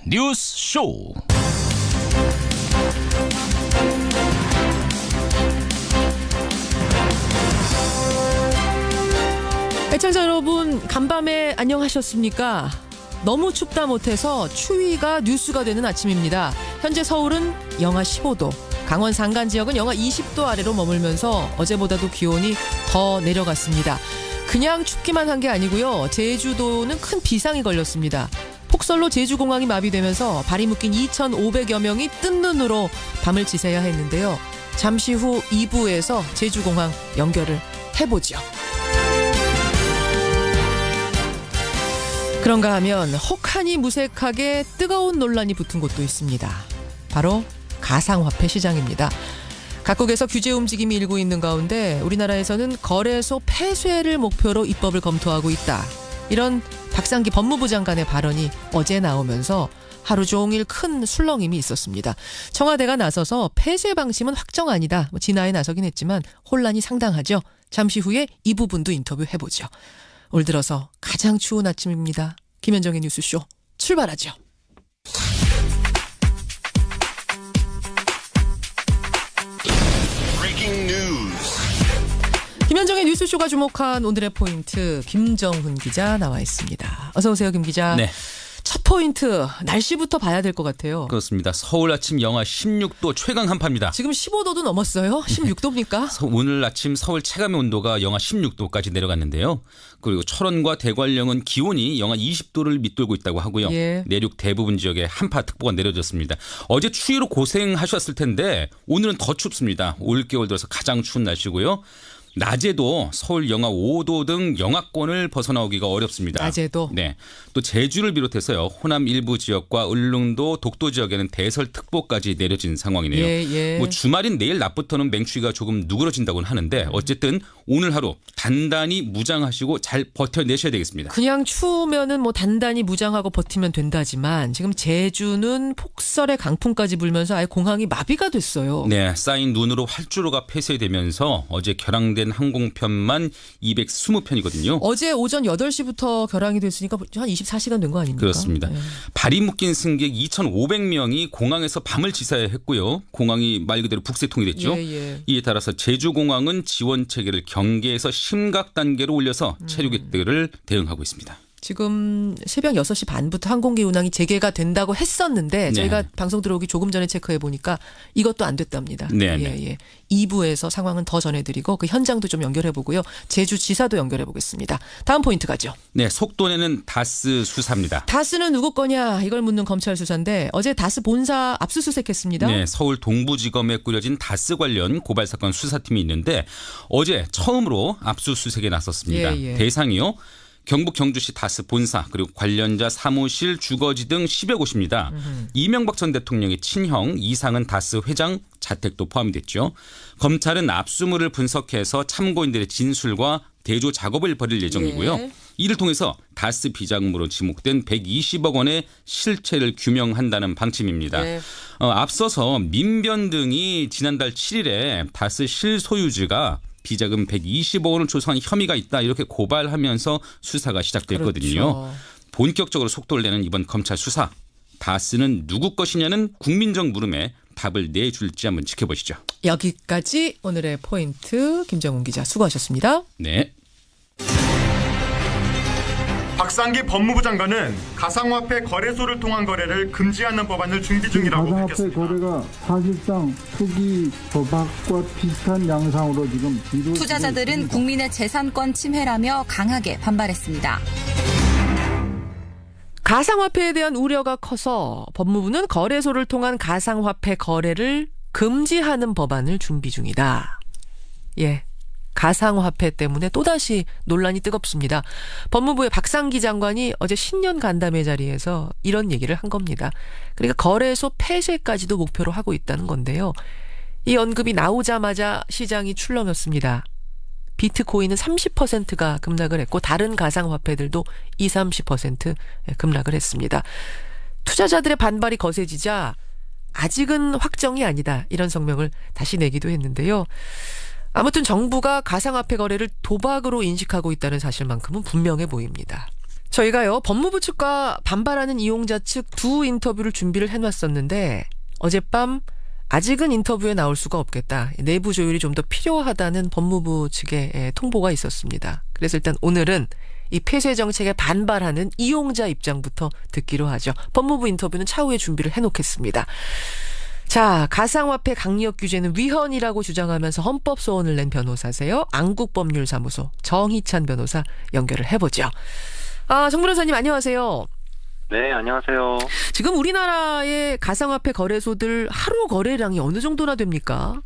뉴스 쇼. 애청자 여러분, 간밤에 안녕하셨습니까? 너무 춥다 못해서 추위가 뉴스가 되는 아침입니다. 현재 서울은 영하 15도, 강원 산간 지역은 영하 20도 아래로 머물면서 어제보다도 기온이 더 내려갔습니다. 그냥 춥기만 한 게 아니고요. 제주도는 큰 비상이 걸렸습니다. 폭설로 제주공항이 마비되면서 발이 묶인 2,500여 명이 뜬 눈으로 밤을 지새야 했는데요. 잠시 후 2부에서 제주공항 연결을 해보죠. 그런가 하면 혹하니 무색하게 뜨거운 논란이 붙은 곳도 있습니다. 바로 가상화폐 시장입니다. 각국에서 규제 움직임이 일고 있는 가운데 우리나라에서는 거래소 폐쇄를 목표로 입법을 검토하고 있다. 이런 박상기 법무부 장관의 발언이 어제 나오면서 하루 종일 큰 술렁임이 있었습니다. 청와대가 나서서 폐쇄 방침은 확정 아니다. 진화에 나서긴 했지만 혼란이 상당하죠. 잠시 후에 이 부분도 인터뷰해보죠. 올 들어서 가장 추운 아침입니다. 김현정의 뉴스쇼 출발하죠. 김현정의 뉴스쇼가 주목한 오늘의 포인트, 김정훈 기자 나와 있습니다. 어서 오세요, 김 기자. 네. 첫 포인트, 날씨부터 봐야 될 것 같아요. 그렇습니다. 서울 아침 영하 16도 최강 한파입니다. 지금 15도도 넘었어요? 16도입니까? 오늘 아침 서울 체감의 온도가 영하 16도까지 내려갔는데요. 그리고 철원과 대관령은 기온이 영하 20도를 밑돌고 있다고 하고요. 예. 내륙 대부분 지역에 한파특보가 내려졌습니다. 어제 추위로 고생하셨을 텐데 오늘은 더 춥습니다. 올겨울 들어서 가장 추운 날씨고요. 낮에도 서울 영하 5도 등 영하권을 벗어나오기가 어렵습니다. 낮에도? 네. 또 제주를 비롯해서요. 호남 일부 지역과 울릉도, 독도 지역에는 대설특보까지 내려진 상황이네요. 예. 뭐 주말인 내일 낮부터는 맹추위가 조금 누그러진다고는 하는데 어쨌든 오늘 하루 단단히 무장하시고 잘 버텨내셔야 되겠습니다. 그냥 추우면은 뭐 단단히 무장하고 버티면 된다지만 지금 제주는 폭설에 강풍까지 불면서 아예 공항이 마비가 됐어요. 네, 쌓인 눈으로 활주로가 폐쇄되면서 어제 결항된 항공편만 220편이거든요. 어제 오전 8시부터 결항이 됐으니까 한 24시간 된 거 아닙니까? 그렇습니다. 네. 발이 묶인 승객 2,500명이 공항에서 밤을 지새야 했고요. 공항이 말 그대로 북새통이 됐죠. 예. 이에 따라서 제주공항은 지원 체계를 경계에서 심각 단계로 올려서 체류객들을 대응하고 있습니다. 지금 새벽 6시 반부터 항공기 운항이 재개가 된다고 했었는데 네. 저희가 방송 들어오기 조금 전에 체크해 보니까 이것도 안 됐답니다. 네. 예. 2부에서 상황은 더 전해드리고 그 현장도 좀 연결해 보고요. 제주지사도 연결해 보겠습니다. 다음 포인트 가죠. 네, 속도내는 다스 수사입니다. 다스는 누구 거냐 이걸 묻는 검찰 수사인데 어제 다스 본사 압수수색했습니다. 네, 서울 동부지검에 꾸려진 다스 관련 고발 사건 수사팀이 있는데 어제 처음으로 압수수색에 나섰습니다. 예. 대상이요. 경북 경주시 다스 본사 그리고 관련자 사무실 주거지 등 10여 곳입니다. 이명박 전 대통령의 친형 이상은 다스 회장 자택도 포함이 됐죠. 검찰은 압수물을 분석해서 참고인들의 진술과 대조 작업을 벌일 예정이고요. 예. 이를 통해서 다스 비자금으로 지목된 120억 원의 실체를 규명한다는 방침입니다. 예. 앞서서 민변 등이 지난달 7일에 다스 실소유주가 비자금 120억 원을 조성한 혐의가 있다 이렇게 고발하면서 수사가 시작됐거든요. 그렇죠. 본격적으로 속도를 내는 이번 검찰 수사. 다스는 누구 것이냐는 국민적 물음에 답을 내줄지 한번 지켜보시죠. 여기까지 오늘의 포인트 김정훈 기자 수고하셨습니다. 네. 박상기 법무부 장관은 가상화폐 거래소를 통한 거래를 금지하는 법안을 준비 중이라고 가상화폐 밝혔습니다. 거래가 사실상 투기 도박과 비슷한 양상으로 지금 투자자들은 국민의 재산권 침해라며 강하게 반발했습니다. 가상화폐에 대한 우려가 커서 법무부는 거래소를 통한 가상화폐 거래를 금지하는 법안을 준비 중이다. 예. 가상화폐 때문에 또다시 논란이 뜨겁습니다. 법무부의 박상기 장관이 어제 신년 간담회 자리에서 이런 얘기를 한 겁니다. 그러니까 거래소 폐쇄까지도 목표로 하고 있다는 건데요. 이 언급이 나오자마자 시장이 출렁였습니다. 비트코인은 30%가 급락을 했고 다른 가상화폐들도 20-30% 급락을 했습니다. 투자자들의 반발이 거세지자 아직은 확정이 아니다 이런 성명을 다시 내기도 했는데요. 아무튼 정부가 가상화폐 거래를 도박으로 인식하고 있다는 사실만큼은 분명해 보입니다. 저희가요 법무부 측과 반발하는 이용자 측 두 인터뷰를 준비를 해놨었는데 어젯밤 아직은 인터뷰에 나올 수가 없겠다. 내부 조율이 좀 더 필요하다는 법무부 측의 통보가 있었습니다. 그래서 일단 오늘은 이 폐쇄 정책에 반발하는 이용자 입장부터 듣기로 하죠. 법무부 인터뷰는 차후에 준비를 해놓겠습니다. 자, 가상화폐 강력 규제는 위헌이라고 주장하면서 헌법 소원을 낸 변호사세요. 안국법률사무소 정희찬 변호사 연결을 해보죠. 정 변호사님 안녕하세요. 네, 안녕하세요. 지금 우리나라의 가상화폐 거래소들 하루 거래량이 어느 정도나 됩니까?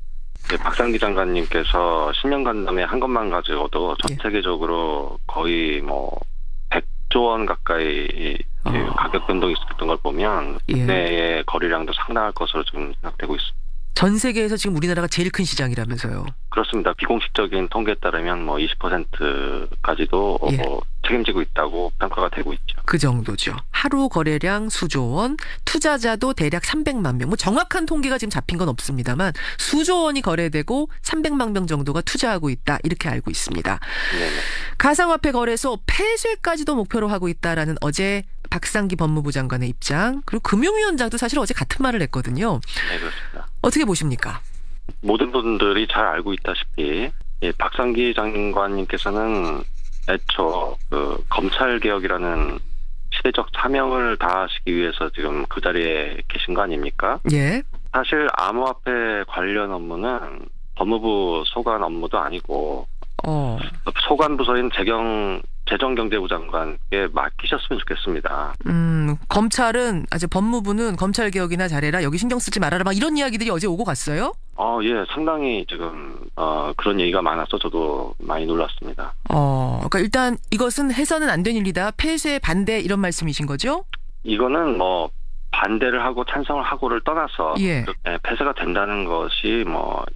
네, 박상기 장관님께서 10년 간담회 한 것만 가지고도 전 예. 세계적으로 거의 100조 원 가까이 가격 변동이 있었던 걸 보면 예. 국내의 거래량도 상당할 것으로 지금 생각되고 있습니다. 전 세계에서 지금 우리나라가 제일 큰 시장이라면서요. 그렇습니다. 비공식적인 통계에 따르면 20%까지도 예. 책임지고 있다고 평가가 되고 있죠. 그 정도죠. 하루 거래량 수조 원, 투자자도 대략 300만 명. 정확한 통계가 지금 잡힌 건 없습니다만 수조 원이 거래되고 300만 명 정도가 투자하고 있다. 이렇게 알고 있습니다. 네네. 가상화폐 거래소 폐쇄까지도 목표로 하고 있다라는 어제 박상기 법무부 장관의 입장, 그리고 금융위원장도 사실 어제 같은 말을 했거든요. 네, 그렇습니다. 어떻게 보십니까? 모든 분들이 잘 알고 있다시피 박상기 장관님께서는 애초 검찰 개혁이라는 시대적 사명을 다하시기 위해서 지금 그 자리에 계신 거 아닙니까? 예. 사실 암호화폐 관련 업무는 법무부 소관 업무도 아니고 소관 부서인 재정경제부 장관께 맡기셨으면 좋겠습니다. 검찰은 아직 법무부는 검찰 개혁이나 잘해라, 여기 신경 쓰지 말아라, 막 이런 이야기들이 어제 오고 갔어요? 예, 상당히 지금 그런 얘기가 많아서 저도 많이 놀랐습니다. 그러니까 일단 이것은 해서는 안 된 일이다, 폐쇄 반대 이런 말씀이신 거죠? 이거는 반대를 하고 찬성을 하고를 떠나서 예. 폐쇄가 된다는 것이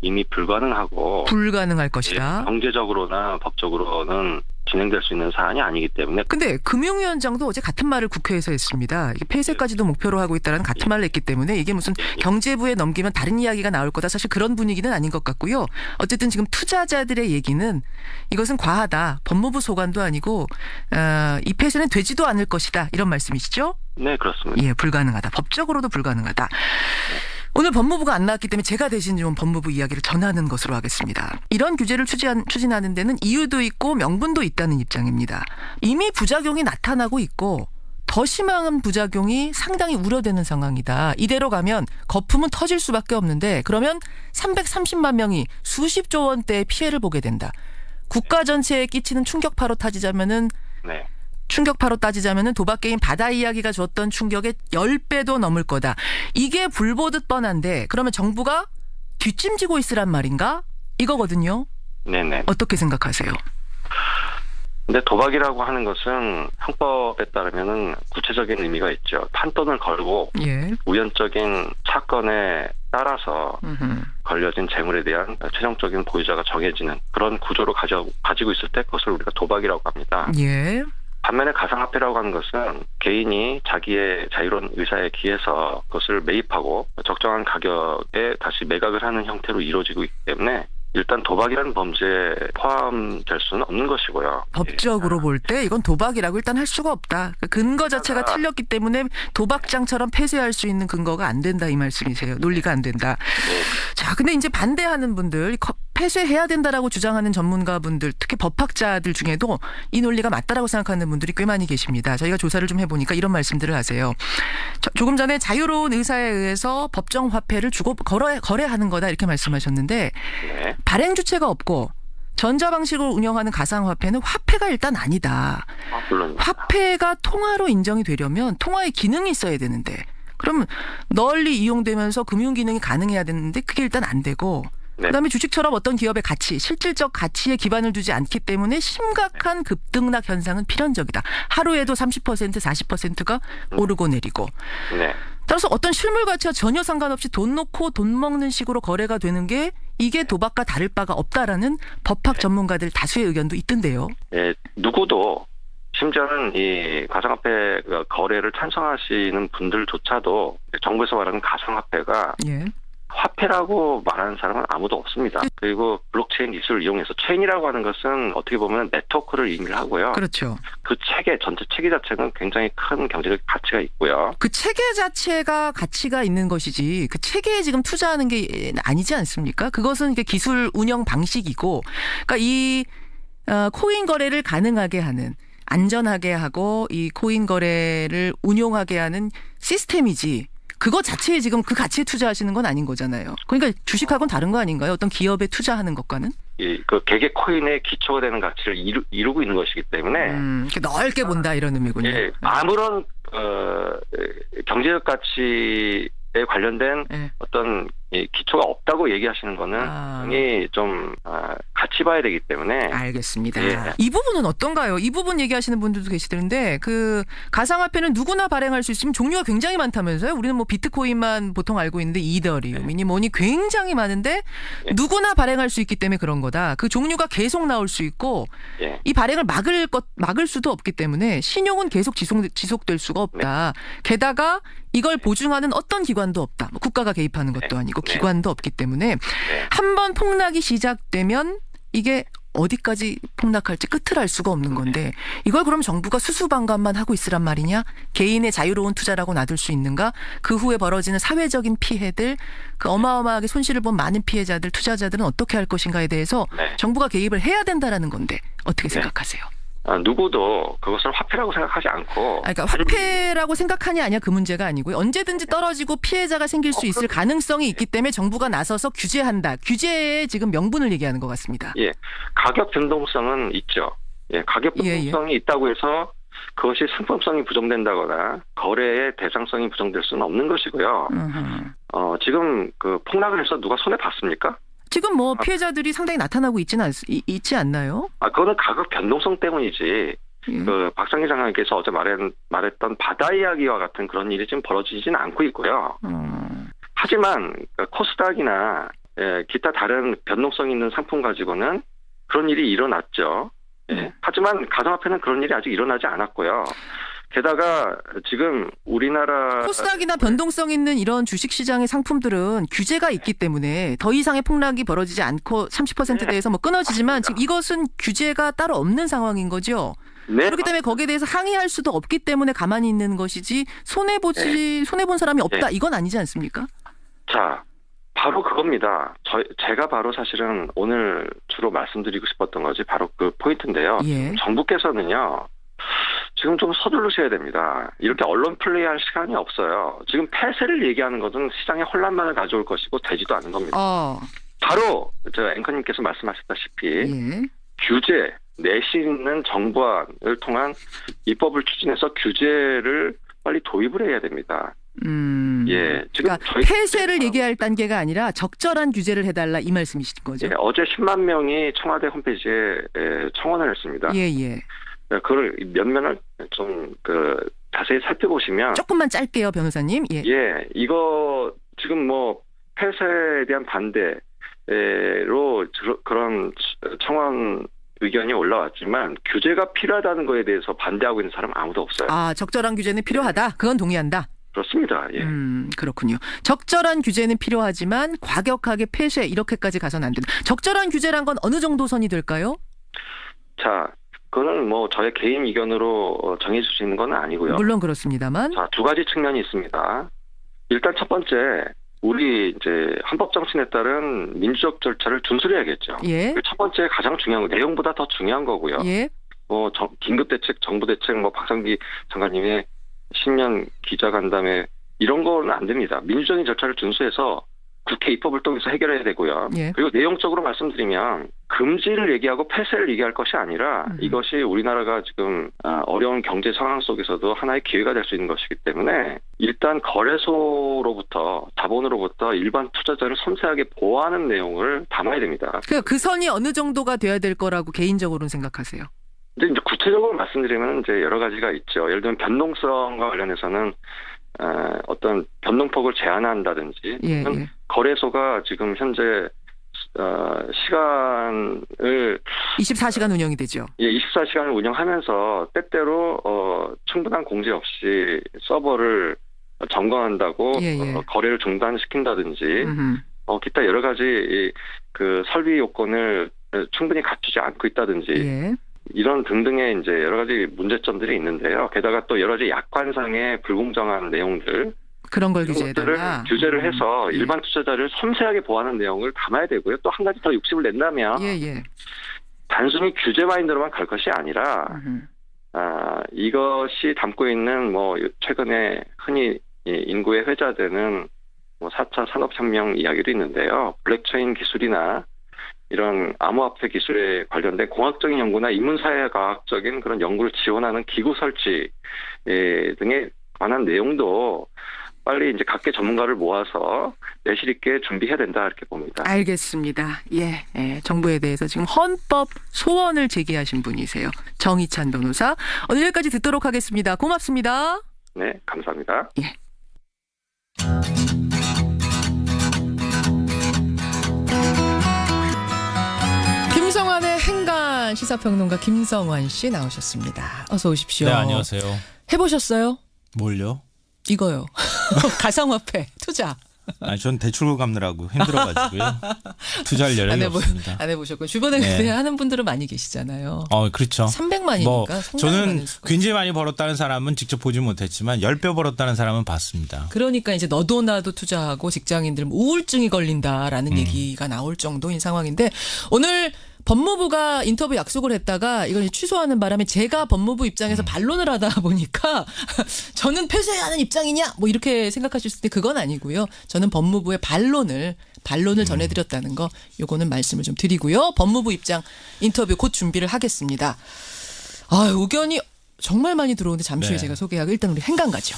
이미 불가능하고 불가능할 것이다. 경제적으로나 법적으로는 진행될 수 있는 사안이 아니기 때문에. 근데 금융위원장도 어제 같은 말을 국회에서 했습니다. 이게 폐쇄까지도 목표로 하고 있다는 같은 말을 했기 때문에 이게 무슨 경제부에 넘기면 다른 이야기가 나올 거다. 사실 그런 분위기는 아닌 것 같고요. 어쨌든 지금 투자자들의 얘기는 이것은 과하다. 법무부 소관도 아니고 이 폐쇄는 되지도 않을 것이다. 이런 말씀이시죠? 네, 그렇습니다. 예, 불가능하다. 법적으로도 불가능하다. 오늘 법무부가 안 나왔기 때문에 제가 대신 좀 법무부 이야기를 전하는 것으로 하겠습니다. 이런 규제를 추진하는 데는 이유도 있고 명분도 있다는 입장입니다. 이미 부작용이 나타나고 있고 더 심한 부작용이 상당히 우려되는 상황이다. 이대로 가면 거품은 터질 수밖에 없는데 그러면 330만 명이 수십조 원대의 피해를 보게 된다. 국가 전체에 끼치는 충격파로 따지자면은 도박 게임 바다 이야기가 줬던 충격의 10배도 넘을 거다. 이게 불보듯 뻔한데 그러면 정부가 뒷짐지고 있으란 말인가? 이거거든요. 네네. 어떻게 생각하세요? 근데 도박이라고 하는 것은 형법에 따르면은 구체적인 의미가 있죠. 판돈을 걸고 예. 우연적인 사건에 따라서 걸려진 재물에 대한 최종적인 보유자가 정해지는 그런 구조로 가지고 있을 때 그것을 우리가 도박이라고 합니다. 예. 반면에 가상화폐라고 하는 것은 개인이 자기의 자유로운 의사에 기해서 그것을 매입하고 적정한 가격에 다시 매각을 하는 형태로 이루어지고 있기 때문에 일단 도박이라는 범죄에 포함될 수는 없는 것이고요. 법적으로 볼 때 이건 도박이라고 일단 할 수가 없다. 그 근거 자체가 틀렸기 때문에 도박장처럼 폐쇄할 수 있는 근거가 안 된다 이 말씀이세요. 논리가 안 된다. 자, 근데 이제 반대하는 분들, 폐쇄해야 된다라고 주장하는 전문가분들, 특히 법학자들 중에도 이 논리가 맞다라고 생각하는 분들이 꽤 많이 계십니다. 저희가 조사를 좀 해보니까 이런 말씀들을 하세요. 조금 전에 자유로운 의사에 의해서 법정 화폐를 주고 거래하는 거다 이렇게 말씀하셨는데 네. 발행 주체가 없고 전자방식으로 운영하는 가상화폐는 화폐가 일단 아니다. 물론 화폐가 통화로 인정이 되려면 통화의 기능이 있어야 되는데 그러면 널리 이용되면서 금융 기능이 가능해야 되는데 그게 일단 안 되고 그다음에 주식처럼 어떤 기업의 가치, 실질적 가치에 기반을 두지 않기 때문에 심각한 급등락 현상은 필연적이다. 하루에도 30%, 40%가 오르고 내리고. 네. 따라서 어떤 실물 가치와 전혀 상관없이 돈 놓고 돈 먹는 식으로 거래가 되는 게 이게 도박과 다를 바가 없다라는 법학 전문가들 다수의 의견도 있던데요. 네, 누구도 심지어는 이 가상화폐 거래를 찬성하시는 분들조차도 정부에서 말하는 가상화폐가 화폐라고 말하는 사람은 아무도 없습니다. 그리고 블록체인 기술을 이용해서 체인이라고 하는 것은 어떻게 보면 네트워크를 의미를 하고요. 그렇죠. 그 체계, 전체 체계 자체는 굉장히 큰 경제적 가치가 있고요. 그 체계 자체가 가치가 있는 것이지 그 체계에 지금 투자하는 게 아니지 않습니까? 그것은 이게 기술 운영 방식이고, 그러니까 이 코인 거래를 가능하게 하는, 안전하게 하고 이 코인 거래를 운용하게 하는 시스템이지, 그거 자체에 지금 그 가치에 투자하시는 건 아닌 거잖아요. 그러니까 주식하고는 다른 거 아닌가요? 어떤 기업에 투자하는 것과는? 그 개개 코인의 기초가 되는 가치를 이루고 있는 것이기 때문에 이렇게 넓게 본다 이런 의미군요. 예, 아무런 경제적 가치에 관련된 어떤 기초가 없다고 얘기하시는 거는 굉장히 좀 같이 봐야 되기 때문에. 알겠습니다. 예. 이 부분은 어떤가요? 이 부분 얘기하시는 분들도 계시던데, 그 가상화폐는 누구나 발행할 수 있으면 종류가 굉장히 많다면서요? 우리는 뭐 비트코인만 보통 알고 있는데 이더리움이니 뭐니 굉장히 많은데 누구나 발행할 수 있기 때문에 그런 거다. 그 종류가 계속 나올 수 있고 이 발행을 막을 수도 없기 때문에 신용은 계속 지속될 수가 없다. 게다가 이걸 보증하는 어떤 기관도 없다. 뭐 국가가 개입하는 것도 아니고 기관도 없기 때문에 한번 폭락이 시작되면 이게 어디까지 폭락할지 끝을 알 수가 없는 건데, 이걸 그럼 정부가 수수방관만 하고 있으란 말이냐? 개인의 자유로운 투자라고 놔둘 수 있는가? 그 후에 벌어지는 사회적인 피해들, 그 어마어마하게 손실을 본 많은 피해자들, 투자자들은 어떻게 할 것인가에 대해서 정부가 개입을 해야 된다라는 건데 어떻게 생각하세요? 누구도 그것을 화폐라고 생각하지 않고. 그러니까 화폐라고 생각하냐 아니야 그 문제가 아니고요. 언제든지 떨어지고 피해자가 생길 수 있을 가능성이 있기 때문에 정부가 나서서 규제한다. 규제의 지금 명분을 얘기하는 것 같습니다. 예, 가격 변동성은 있죠. 예, 가격 변동성이 있다고 해서 그것이 상품성이 부정된다거나 거래의 대상성이 부정될 수는 없는 것이고요. 지금 그 폭락을 해서 누가 손해 봤습니까? 지금 뭐 피해자들이 상당히 나타나고 있지 않나요? 그거는 가격 변동성 때문이지. 그 박상희 장관께서 어제 말했던 바다 이야기와 같은 그런 일이 지금 벌어지지는 않고 있고요. 하지만 코스닥이나 기타 다른 변동성 있는 상품 가지고는 그런 일이 일어났죠. 하지만 가상화폐는 그런 일이 아직 일어나지 않았고요. 게다가 지금 우리나라 코스닥이나 변동성 있는 이런 주식시장의 상품들은 규제가 있기 때문에 더 이상의 폭락이 벌어지지 않고 30%대에서 뭐 끊어지지만 지금 이것은 규제가 따로 없는 상황인 거죠. 그렇기 때문에 거기에 대해서 항의할 수도 없기 때문에 가만히 있는 것이지 손해본 사람이 없다 이건 아니지 않습니까? 자, 바로 그겁니다. 제가 바로 사실은 오늘 주로 말씀드리고 싶었던 것이 바로 그 포인트인데요. 정부께서는요. 지금 좀 서두르셔야 됩니다. 이렇게 언론 플레이할 시간이 없어요. 지금 폐쇄를 얘기하는 것은 시장에 혼란만을 가져올 것이고 되지도 않은 겁니다. 바로 저 앵커님께서 말씀하셨다시피 규제, 내실 있는 정부안을 통한 입법을 추진해서 규제를 빨리 도입을 해야 됩니다. 예, 지금 그러니까 폐쇄를 얘기할 단계가 아니라 적절한 규제를 해달라 이 말씀이신 거죠? 예, 어제 10만 명이 청와대 홈페이지에 청원을 했습니다. 그걸 면면을 좀 자세히 살펴보시면 조금만 짧게요, 변호사님. 예, 이거 지금 뭐 폐쇄에 대한 반대로 그런 청원 의견이 올라왔지만 규제가 필요하다는 거에 대해서 반대하고 있는 사람은 아무도 없어요. 적절한 규제는 필요하다. 그건 동의한다. 그렇습니다. 예. 그렇군요. 적절한 규제는 필요하지만 과격하게 폐쇄 이렇게까지 가서는 안 된다. 적절한 규제란 건 어느 정도 선이 될까요? 자, 그거는 뭐 저의 개인 의견으로 정해질 수 있는 건 아니고요. 물론 그렇습니다만. 자, 두 가지 측면이 있습니다. 일단 첫 번째, 우리 이제 헌법 정신에 따른 민주적 절차를 준수해야겠죠. 첫 번째 가장 중요한 거, 내용보다 더 중요한 거고요. 뭐 긴급 대책, 정부 대책, 뭐 박상기 장관님의 신년 기자간담회 이런 거는 안 됩니다. 민주적인 절차를 준수해서 국회 입법을 통해서 해결해야 되고요. 그리고 내용적으로 말씀드리면 금지를 얘기하고 폐쇄를 얘기할 것이 아니라 이것이 우리나라가 지금 어려운 경제 상황 속에서도 하나의 기회가 될 수 있는 것이기 때문에 일단 거래소로부터 자본으로부터 일반 투자자를 섬세하게 보호하는 내용을 담아야 됩니다. 그 선이 어느 정도가 돼야 될 거라고 개인적으로는 생각하세요? 근데 이제 구체적으로 말씀드리면 이제 여러 가지가 있죠. 예를 들면 변동성과 관련해서는 어떤 변동폭을 제한한다든지 거래소가 지금 현재 시간을 24시간 운영이 되죠. 24시간을 운영하면서 때때로 충분한 공지 없이 서버를 점검한다고 예, 예. 거래를 중단시킨다든지 음흠. 기타 여러 가지 그 설비 요건을 충분히 갖추지 않고 있다든지 예. 이런 등등의 이제 여러 가지 문제점들이 있는데요. 게다가 또 여러 가지 약관상의 불공정한 내용들 그런 걸 이런 것들을 규제해달라. 규제를 해서 예. 일반 투자자를 섬세하게 보호하는 내용을 담아야 되고요. 또 한 가지 더 욕심을 낸다면 예. 단순히 규제 마인드로만 갈 것이 아니라 이것이 담고 있는 뭐 최근에 흔히 인구에 회자되는 뭐 4차 산업혁명 이야기도 있는데요. 블록체인 기술이나 이런 암호화폐 기술에 관련된 공학적인 연구나 인문사회과학적인 그런 연구를 지원하는 기구 설치 등에 관한 내용도 빨리 이제 각계 전문가를 모아서 내실 있게 준비해야 된다 이렇게 봅니다. 알겠습니다. 예. 정부에 대해서 지금 헌법 소원을 제기하신 분이세요. 정희찬 변호사. 오늘 여기까지 듣도록 하겠습니다. 고맙습니다. 네, 감사합니다. 예. 김성환의 행간 시사평론가 김성환 씨 나오셨습니다. 어서 오십시오. 네, 안녕하세요. 해보셨어요? 뭘요? 이거요. 가상화폐 투자. 전 대출금 갚느라고 힘들어가지고요. 투자할 여력이 없습니다. 안 해보셨고 주변에 네. 그냥 하는 분들은 많이 계시잖아요. 그렇죠. 300만이니까 저는 굉장히 많이 벌었다는 사람은 직접 보지 못했지만 10배 벌었다는 사람은 봤습니다. 그러니까 이제 너도 나도 투자하고 직장인들 우울증이 걸린다라는 얘기가 나올 정도인 상황인데 오늘 법무부가 인터뷰 약속을 했다가 이걸 취소하는 바람에 제가 법무부 입장에서 반론을 하다 보니까 저는 폐쇄해야 하는 입장이냐 뭐 이렇게 생각하실 수 있는데 그건 아니고요. 저는 법무부의 반론을 전해드렸다는 거 요거는 말씀을 좀 드리고요. 법무부 입장 인터뷰 곧 준비를 하겠습니다. 의견이 정말 많이 들어오는데 잠시 후에 제가 소개하고 일단 우리 행간 가죠.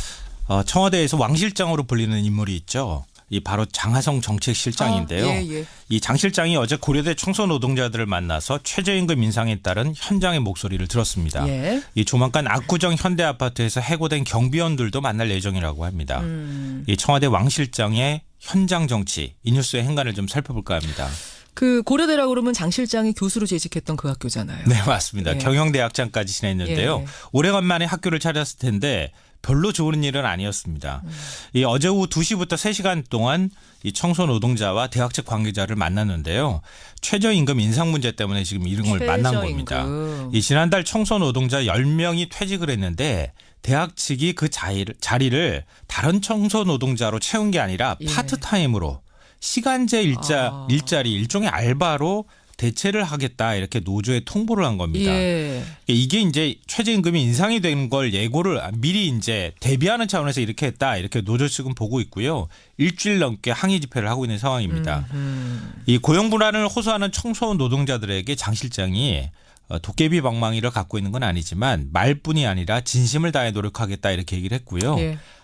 청와대에서 왕 실장으로 불리는 인물이 있죠. 이 바로 장하성 정책실장인데요. 이 장 실장이 어제 고려대 청소 노동자들을 만나서 최저임금 인상에 따른 현장의 목소리를 들었습니다. 이 조만간 압구정 현대아파트에서 해고된 경비원들도 만날 예정이라고 합니다. 이 청와대 왕 실장의 현장 정치, 이 뉴스의 행간을 좀 살펴볼까 합니다. 그 고려대라고 그러면 장 실장이 교수로 재직했던 그 학교잖아요. 네, 맞습니다. 경영대학장까지 지냈는데요. 오래간만에 학교를 차렸을 텐데 별로 좋은 일은 아니었습니다. 이 어제 오후 2시부터 3시간 동안 이 청소 노동자와 대학 측 관계자를 만났는데요. 최저임금 인상 문제 때문에 지금 이런 걸 만난 겁니다. 이 지난달 청소 노동자 10명이 퇴직을 했는데 대학 측이 그 자리를 다른 청소 노동자로 채운 게 아니라 파트타임으로 시간제 일자리 일종의 알바로 대체를 하겠다 이렇게 노조에 통보를 한 겁니다. 이게 이제 최저임금이 인상이 된 걸 예고를 미리 이제 대비하는 차원에서 이렇게 했다 이렇게 노조 측은 보고 있고요. 일주일 넘게 항의 집회를 하고 있는 상황입니다. 이 고용 불안을 호소하는 청소 노동자들에게 장 실장이 도깨비 방망이를 갖고 있는 건 아니지만 말뿐이 아니라 진심을 다해 노력하겠다 이렇게 얘기를 했고요.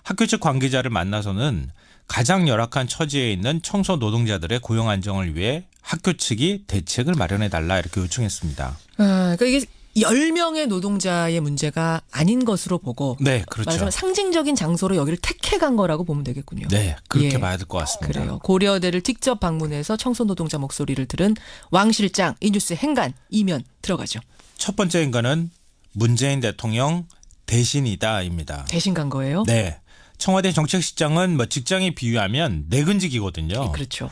학교 측 관계자를 만나서는 가장 열악한 처지에 있는 청소 노동자들의 고용 안정을 위해 학교 측이 대책을 마련해달라 이렇게 요청했습니다. 그러니까 이게 10명의 노동자의 문제가 아닌 것으로 보고 네, 그렇죠. 말하자면 상징적인 장소로 여기를 택해간 거라고 보면 되겠군요. 네, 그렇게 봐야 될 것 같습니다. 그래요. 고려대를 직접 방문해서 청소 노동자 목소리를 들은 왕 실장 이 뉴스 행간 이면 들어가죠. 첫 번째 행간은 문재인 대통령 대신이다입니다. 대신 간 거예요? 네. 청와대 정책실장은 직장에 비유하면 내근직이거든요. 그렇죠.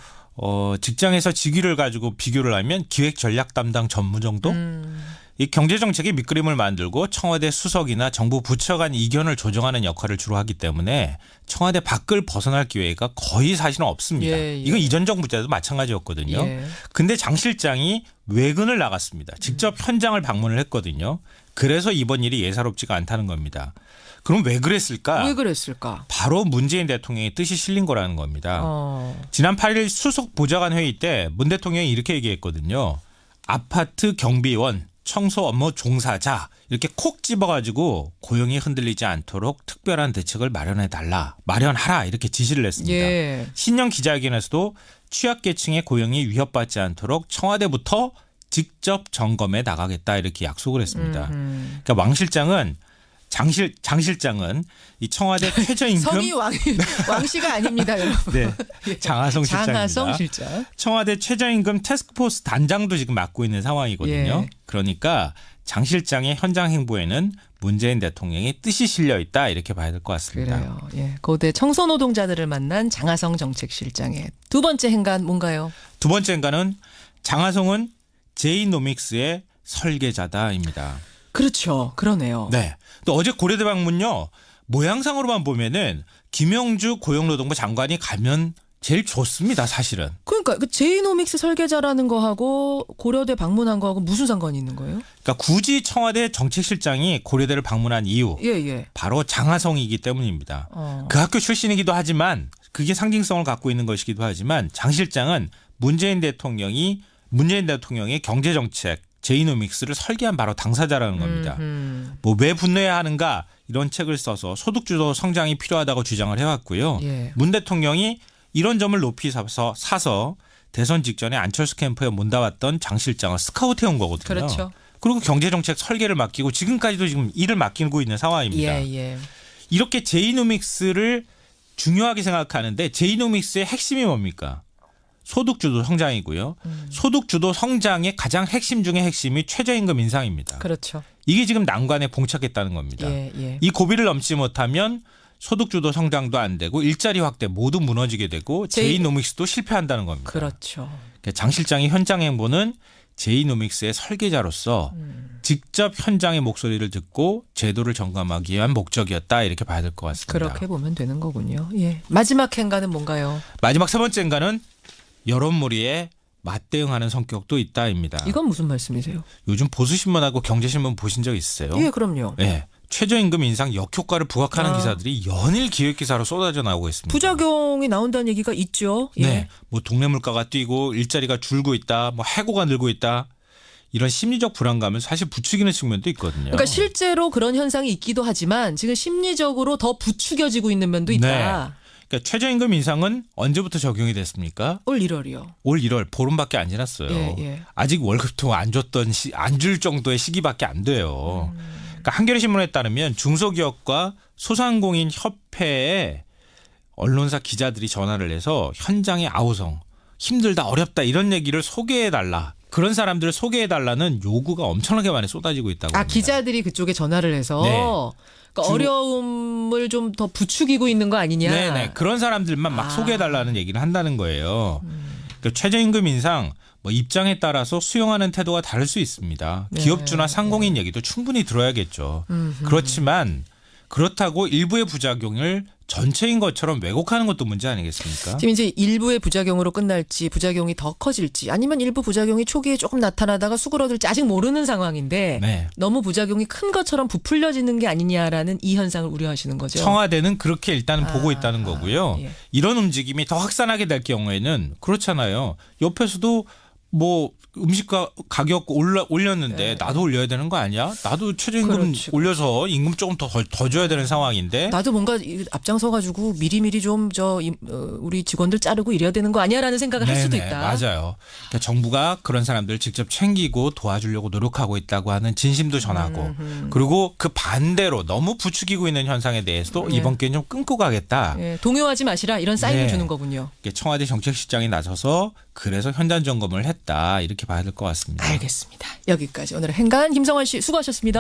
직장에서 직위를 가지고 비교를 하면 기획 전략 담당 전무 정도? 이 경제정책의 밑그림을 만들고 청와대 수석이나 정부 부처 간 이견을 조정하는 역할을 주로 하기 때문에 청와대 밖을 벗어날 기회가 거의 사실은 없습니다. 이건 이전 정부 때도 마찬가지였거든요. 근데 장 실장이 외근을 나갔습니다. 직접 현장을 방문을 했거든요. 그래서 이번 일이 예사롭지가 않다는 겁니다. 그럼 왜 그랬을까? 바로 문재인 대통령의 뜻이 실린 거라는 겁니다. 지난 8일 수석 보좌관 회의 때 문 대통령이 이렇게 얘기했거든요. 아파트 경비원, 청소 업무 종사자 이렇게 콕 집어가지고 고용이 흔들리지 않도록 특별한 대책을 마련하라 이렇게 지시를 했습니다. 신년 기자회견에서도 취약계층의 고용이 위협받지 않도록 청와대부터 직접 점검해 나가겠다 이렇게 약속을 했습니다. 그러니까 장 실장은 이 청와대 최저임금 성이 왕씨가 아닙니다, 여러분. 네, 장하성 실장입니다. 청와대 최저임금 태스크포스 단장도 지금 맡고 있는 상황이거든요. 그러니까 장 실장의 현장 행보에는 문재인 대통령의 뜻이 실려 있다 이렇게 봐야 될 것 같습니다. 그래요. 예. 고대 청소노동자들을 만난 장하성 정책실장의 두 번째 행간 뭔가요? 두 번째 행간은 장하성은 제이노믹스의 설계자다입니다. 그렇죠. 그러네요. 네. 또 어제 고려대 방문요. 모양상으로만 보면은 김영주 고용노동부 장관이 가면 제일 좋습니다. 사실은. 그러니까 그 제이노믹스 설계자라는 거하고 고려대 방문한 거하고 무슨 상관이 있는 거예요? 그러니까 굳이 청와대 정책실장이 고려대를 방문한 이유 예. 바로 장하성이기 때문입니다. 그 학교 출신이기도 하지만 그게 상징성을 갖고 있는 것이기도 하지만 장 실장은 문재인 대통령의 경제정책 제이노믹스를 설계한 바로 당사자라는 겁니다. 뭐 왜 분노해야 하는가 이런 책을 써서 소득주도 성장이 필요하다고 주장을 해왔고요. 예. 문 대통령이 이런 점을 높이 사서 대선 직전에 안철수 캠프에 몰다왔던 장 실장을 스카우트해온 거거든요. 그렇죠. 그리고 경제정책 설계를 맡기고 지금까지도 지금 일을 맡기고 있는 상황입니다. 예. 이렇게 제이노믹스를 중요하게 생각하는데 제이노믹스의 핵심이 뭡니까? 소득주도 성장이고요. 소득주도 성장의 가장 핵심 중의 핵심이 최저임금 인상입니다. 그렇죠. 이게 지금 난관에 봉착했다는 겁니다. 예. 이 고비를 넘지 못하면 소득주도 성장도 안 되고 일자리 확대 모두 무너지게 되고 제이노믹스도 실패한다는 겁니다. 그렇죠. 장 실장의 현장 행보는 제이노믹스의 설계자로서 직접 현장의 목소리를 듣고 제도를 점검하기 위한 목적이었다 이렇게 봐야 될 것 같습니다. 그렇게 보면 되는 거군요. 예. 마지막 행간은 뭔가요? 마지막 세 번째 행간은 여론몰이에 맞대응하는 성격도 있다입니다. 이건 무슨 말씀이세요? 요즘 보수신문하고 경제신문 보신 적 있으세요? 예, 그럼요. 네. 최저임금 인상 역효과를 부각하는 기사들이 연일 기획기사로 쏟아져 나오고 있습니다. 부작용이 나온다는 얘기가 있죠. 예. 네. 뭐 동네 물가가 뛰고 일자리가 줄고 있다. 뭐 해고가 늘고 있다. 이런 심리적 불안감을 사실 부추기는 측면도 있거든요. 그러니까 실제로 그런 현상이 있기도 하지만 지금 심리적으로 더 부추겨지고 있는 면도 있다. 네. 그러니까 최저임금 인상은 언제부터 적용이 됐습니까? 올 1월이요. 올 1월 보름밖에 안 지났어요. 예. 아직 월급도 안 줄 정도의 시기밖에 안 돼요. 그러니까 한겨레 신문에 따르면 중소기업과 소상공인 협회에 언론사 기자들이 전화를 해서 현장의 아우성, 힘들다, 어렵다 이런 얘기를 소개해달라. 그런 사람들을 소개해달라는 요구가 엄청나게 많이 쏟아지고 있다고 합니다. 기자들이 그쪽에 전화를 해서 네. 그러니까 어려움을 좀 더 부추기고 있는 거 아니냐. 네네. 그런 사람들만 막 소개해달라는 얘기를 한다는 거예요. 그러니까 최저임금 인상 뭐 입장에 따라서 수용하는 태도가 다를 수 있습니다. 네. 기업주나 상공인 얘기도 충분히 들어야겠죠. 그렇지만 그렇다고 일부의 부작용을 전체인 것처럼 왜곡하는 것도 문제 아니겠습니까? 지금 이제 일부의 부작용으로 끝날지 부작용이 더 커질지 아니면 일부 부작용이 초기에 조금 나타나다가 수그러들지 아직 모르는 상황인데 네. 너무 부작용이 큰 것처럼 부풀려지는 게 아니냐라는 이 현상을 우려하시는 거죠. 청와대는 그렇게 일단은 보고 있다는 거고요. 예. 이런 움직임이 더 확산하게 될 경우에는 그렇잖아요. 옆에서도 뭐 음식 가격 올렸는데 나도 올려야 되는 거 아니야? 나도 최저임금 그렇지. 올려서 임금 조금 더 줘야 되는 상황인데. 나도 뭔가 앞장서 가지고 미리미리 좀 우리 직원들 자르고 이래야 되는 거 아니야라는 생각을 할 수도 네네, 있다. 맞아요. 그러니까 정부가 그런 사람들을 직접 챙기고 도와주려고 노력하고 있다고 하는 진심도 전하고 그리고 그 반대로 너무 부추기고 있는 현상에 대해서도 이번 기회는 좀 끊고 가겠다. 예, 동요하지 마시라 이런 사인을 네. 주는 거군요. 청와대 정책실장이 나서서 그래서 현장 점검을 했다 이렇게 봐야 될 것 같습니다. 알겠습니다. 여기까지 오늘 행간 김성환 씨 수고하셨습니다.